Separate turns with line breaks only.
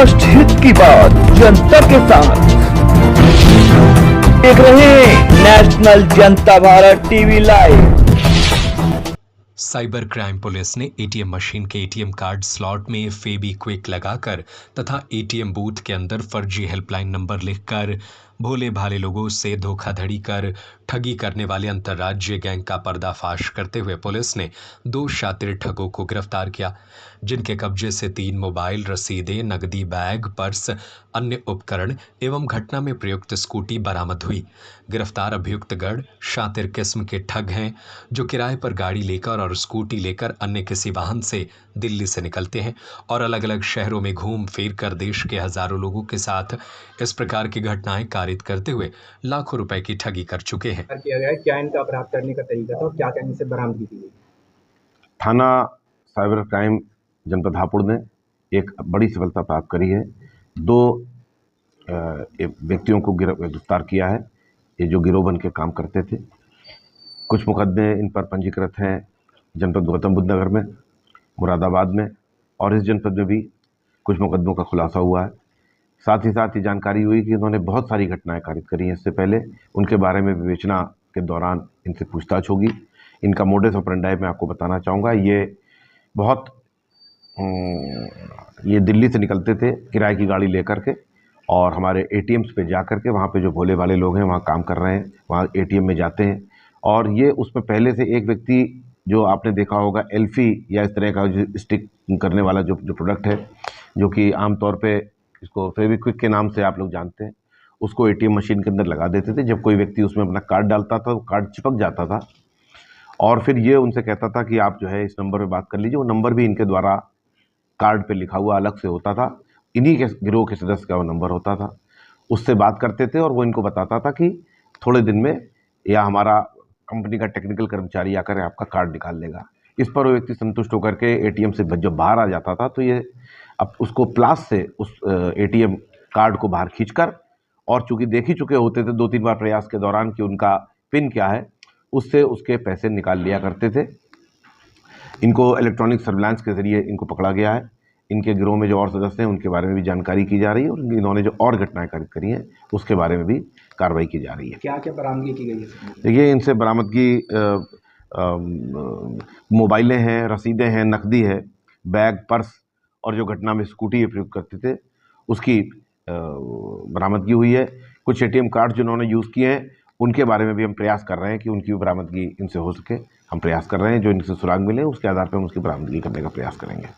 राष्ट्रहित की बात जनता के साथ। देख रहे हैं नेशनल जनता Bharat TV live.
Cyber crime police ने एटीएम मशीन के एटीएम कार्ड स्लॉट में फेबीक्विक लगाकर तथा एटीएम बूथ के अंदर फर्जी हेल्पलाइन नंबर लिखकर भोले भाले लोगों से धोखाधड़ी कर ठगी करने वाले अंतर्राज्यीय गैंग का पर्दाफाश करते हुए पुलिस ने 2 शातिर ठगों को गिरफ्तार किया, जिनके कब्जे से 3 मोबाइल, रसीदें, नकदी बैग, पर्स, अन्य उपकरण एवं घटना में प्रयुक्त स्कूटी बरामद हुई। गिरफ्तार अभियुक्त गढ़ शातिर किस्म के ठग हैं, जो किराए पर गाड़ी लेकर और स्कूटी लेकर अन्य किसी वाहन से दिल्ली से निकलते हैं और अलग अलग शहरों में घूम फिर कर देश के हजारों लोगों के साथ इस प्रकार की घटनाएं कारित करते हुए लाखों रुपए की ठगी कर चुके हैं।
किया गया है, क्या इनका अपराध करने का तरीका था और क्या क्या इनसे बरामदगी की गई?
थाना साइबर क्राइम जनपद हापुड़ ने एक बड़ी सफलता प्राप्त करी है। 2 व्यक्तियों को गिरफ्तार किया है, ये जो गिरोह बन के काम करते थे। कुछ मुकदमे इन पर पंजीकृत हैं जनपद गौतम बुद्ध नगर में, मुरादाबाद में, और इस जनपद में भी कुछ मुकदमों का खुलासा हुआ है। साथ ही साथ ये जानकारी हुई कि इन्होंने बहुत सारी घटनाएं कारित करी हैं इससे पहले। उनके बारे में विवेचना के दौरान इनसे पूछताछ होगी। इनका मोडस ऑपरेंडाई मैं आपको बताना चाहूँगा। ये दिल्ली से निकलते थे किराए की गाड़ी लेकर के और हमारे एटीएम्स पे जा कर के, वहाँ पे जो भोले भाले लोग हैं वहाँ काम कर रहे हैं, वहाँ एटीएम में जाते हैं और ये उसमें पहले से एक व्यक्ति, जो आपने देखा होगा एल्फी या इस तरह का जो स्टिक करने वाला जो प्रोडक्ट है, जो कि आमतौर पे इसको फेविक्विक के नाम से आप लोग जानते हैं, उसको एटीएम मशीन के अंदर लगा देते थे। जब कोई व्यक्ति उसमें अपना कार्ड डालता था, वो कार्ड चिपक जाता था और फिर ये उनसे कहता था कि आप जो है इस नंबर पे बात कर लीजिए। वो नंबर भी इनके द्वारा कार्ड पे लिखा हुआ अलग से होता था, इन्हीं के गिरोह के सदस्य का वो नंबर होता था। उससे बात करते थे और वो इनको बताता था कि थोड़े दिन में या हमारा कंपनी का टेक्निकल कर्मचारी आकर आपका कार्ड निकाल लेगा। इस पर वो व्यक्ति संतुष्ट होकर के एटीएम से जब बाहर आ जाता था तो ये अब उसको प्लास से उस एटीएम कार्ड को बाहर खींचकर, और चूंकि देख ही चुके होते थे 2-3 बार प्रयास के दौरान कि उनका पिन क्या है, उससे उसके पैसे निकाल लिया करते थे। इनको इलेक्ट्रॉनिक सर्विलांस के ज़रिए इनको पकड़ा गया है। इनके गिरोह में जो और सदस्य हैं उनके बारे में भी जानकारी की जा रही है और इन्होंने जो और घटनाएं कारित करी हैं उसके बारे में भी कार्रवाई की जा रही है।
क्या क्या बरामदगी की गई है?
देखिए, इनसे बरामदगी मोबाइलें हैं, रसीदें हैं, नकदी है, बैग, पर्स और जो घटना में स्कूटी प्रयोग करते थे उसकी बरामदगी हुई है। कुछ एटीएम कार्ड जिन्होंने यूज़ किए हैं उनके बारे में भी हम प्रयास कर रहे हैं कि उनकी बरामदगी इनसे हो सके। हम प्रयास कर रहे हैं, जो इनसे सुराग मिले उसके आधार पर हम उसकी बरामदगी करने का प्रयास करेंगे।